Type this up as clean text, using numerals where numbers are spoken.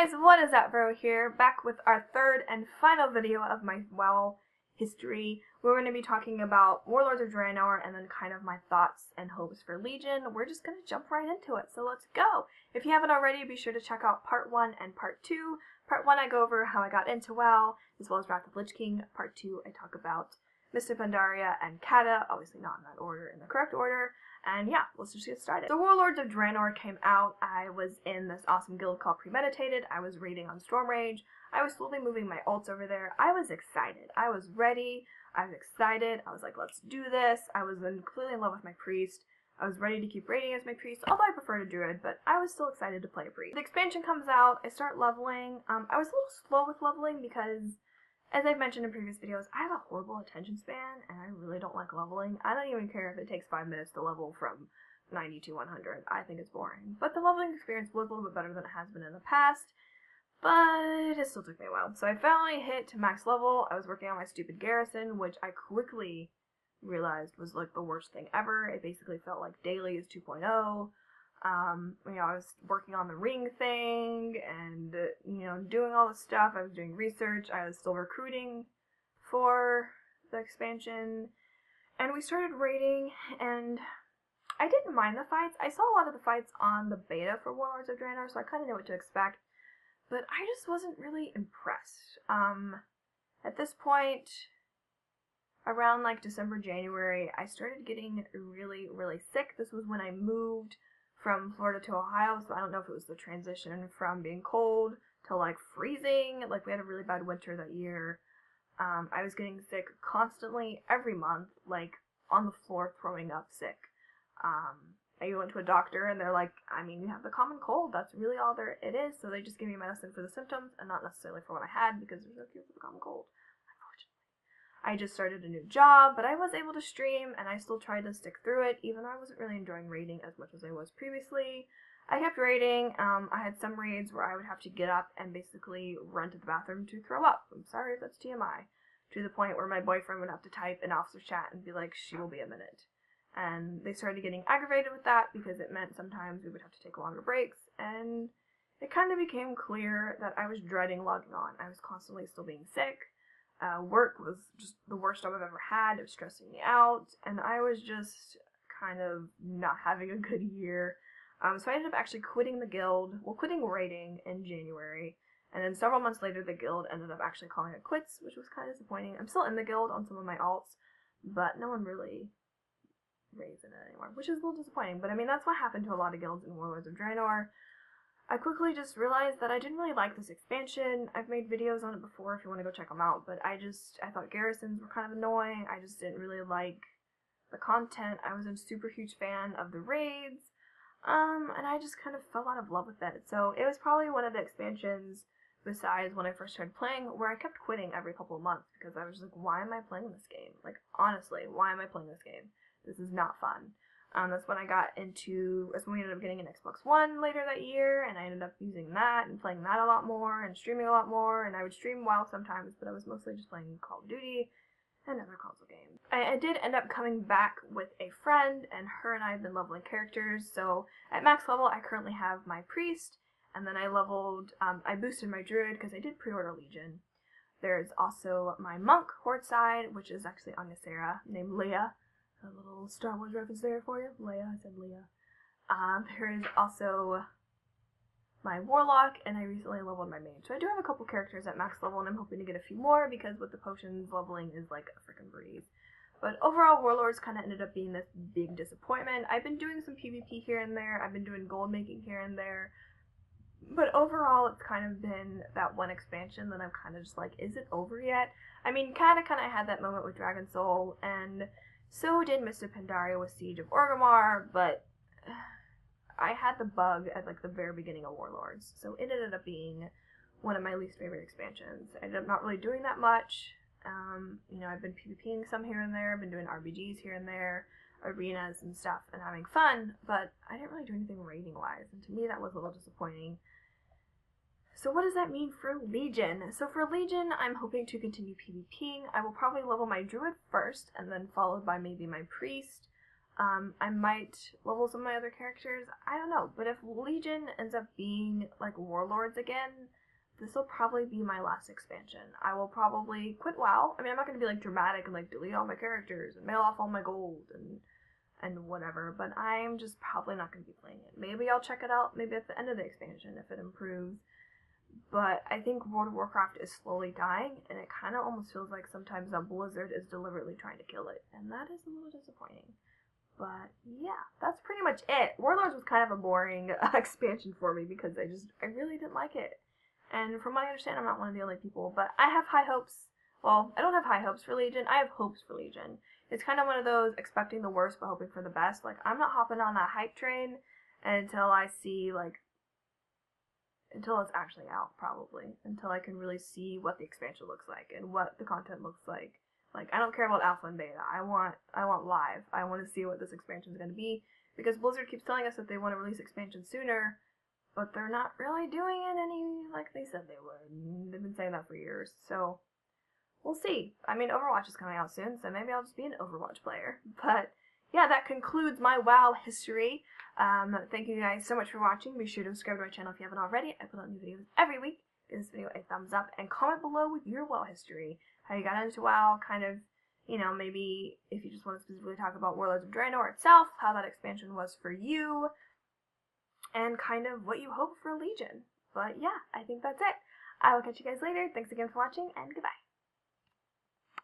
guys, what is up, Vero here, back with our third and final video of my WoW history. We're going to be talking about Warlords of Draenor and then kind of my thoughts and hopes for Legion. We're just going to jump right into it, so let's go! If you haven't already, be sure to check out Part 1 and Part 2. Part 1 I go over how I got into WoW, as well as Wrath of Lich King. Part 2 I talk about Mr. Pandaria and Kata, obviously not in that order, in the correct order. And yeah, let's just get started. So Warlords of Draenor came out. I was in this awesome guild called Premeditated. I was raiding on Stormrage. I was slowly moving my ults over there. I was excited. I was ready. I was excited. I was like, let's do this. I was completely in love with my priest. I was ready to keep raiding as my priest, although I preferred a druid, but I was still excited to play a priest. The expansion comes out. I start leveling. I was a little slow with leveling because, as I've mentioned in previous videos, I have a horrible attention span, and I really don't like leveling. I don't even care if it takes 5 minutes to level from 90 to 100. I think it's boring. But the leveling experience was a little bit better than it has been in the past, but it still took me a while. So I finally hit max level. I was working on my stupid garrison, which I quickly realized was like the worst thing ever. It basically felt like daily is 2.0. I was working on the ring thing and, doing all this stuff. I was doing research. I was still recruiting for the expansion. And we started raiding, and I didn't mind the fights. I saw a lot of the fights on the beta for Warlords of Draenor, so I kind of knew what to expect. But I just wasn't really impressed. At this point, around December, January, I started getting really, really sick. This was when I moved from Florida to Ohio, so I don't know if it was the transition from being cold to freezing. We had a really bad winter that year. I was getting sick constantly every month, on the floor throwing up sick. I went to a doctor and they're like, you have the common cold, that's really all it is, so they just gave me medicine for the symptoms and not necessarily for what I had because there's no cure for the common cold. I just started a new job, but I was able to stream, and I still tried to stick through it, even though I wasn't really enjoying raiding as much as I was previously. I kept raiding. I had some raids where I would have to get up and basically run to the bathroom to throw up. I'm sorry if that's TMI. To the point where my boyfriend would have to type in officer chat and be like, she will be a minute. And they started getting aggravated with that because it meant sometimes we would have to take longer breaks, and it kind of became clear that I was dreading logging on. I was constantly still being sick. Work was just the worst job I've ever had. It was stressing me out, and I was just kind of not having a good year. So I ended up actually quitting the guild, quitting raiding in January, and then several months later the guild ended up actually calling it quits, which was kind of disappointing. I'm still in the guild on some of my alts, but no one really raids in it anymore, which is a little disappointing, but that's what happened to a lot of guilds in Warlords of Draenor. I quickly just realized that I didn't really like this expansion. I've made videos on it before if you want to go check them out, but I thought garrisons were kind of annoying. I just didn't really like the content. I was a super huge fan of the raids, and I just kind of fell out of love with it. So it was probably one of the expansions, besides when I first started playing, where I kept quitting every couple of months because I was just like, why am I playing this game? Honestly, why am I playing this game? This is not fun. That's when we ended up getting an Xbox One later that year, and I ended up using that and playing that a lot more and streaming a lot more, and I would stream WoW sometimes, but I was mostly just playing Call of Duty and other console games. I did end up coming back with a friend, and her and I have been leveling characters, so at max level I currently have my priest, and then I boosted my druid because I did pre-order Legion. There's also my monk horde side, which is actually Anya Sarah, named Leia. A little Star Wars reference there for you. Leia, I said Leia. There is also my warlock, and I recently leveled my mage. So I do have a couple characters at max level, and I'm hoping to get a few more because with the potions, leveling is like a freaking breeze. But overall, Warlords kind of ended up being this big disappointment. I've been doing some PvP here and there. I've been doing gold making here and there. But overall, it's kind of been that one expansion that I'm kind of just like, is it over yet? Kind of had that moment with Dragon Soul, and so did Mr. Pandaria with Siege of Orgrimmar, but I had the bug at the very beginning of Warlords, so it ended up being one of my least favorite expansions. I ended up not really doing that much. I've been PvPing some here and there, I've been doing RBGs here and there, arenas and stuff, and having fun, but I didn't really do anything raiding-wise, and to me that was a little disappointing. So what does that mean for Legion? So for Legion, I'm hoping to continue PvPing. I will probably level my druid first, and then followed by maybe my priest. I might level some of my other characters. I don't know. But if Legion ends up being like Warlords again, this will probably be my last expansion. I will probably quit WoW. I mean, I'm not going to be like dramatic and like delete all my characters and mail off all my gold and whatever, but I'm just probably not going to be playing it. Maybe I'll check it out maybe at the end of the expansion if it improves. But I think World of Warcraft is slowly dying, and it kind of almost feels like sometimes that Blizzard is deliberately trying to kill it, and that is a little disappointing. But yeah, that's pretty much it. Warlords was kind of a boring expansion for me because I really didn't like it. And from what I understand, I'm not one of the only people, but I have high hopes. Well, I don't have high hopes for Legion. I have hopes for Legion. It's kind of one of those expecting the worst but hoping for the best. Like, I'm not hopping on that hype train until I see, like, until it's actually out, probably. Until I can really see what the expansion looks like and what the content looks like. Like, I don't care about alpha and beta. I want live. I want to see what this expansion is going to be. Because Blizzard keeps telling us that they want to release expansions sooner, but they're not really doing it any like they said they would. They've been saying that for years. So, we'll see. I mean, Overwatch is coming out soon, so maybe I'll just be an Overwatch player. But, yeah, that concludes my WoW history. Thank you guys so much for watching. Be sure to subscribe to my channel if you haven't already. I put out new videos every week. Give this video a thumbs up and comment below with your WoW history. How you got into WoW, kind of, you know, maybe if you just want to specifically talk about Warlords of Draenor itself, how that expansion was for you, and kind of what you hope for Legion. But yeah, I think that's it. I will catch you guys later. Thanks again for watching, and goodbye.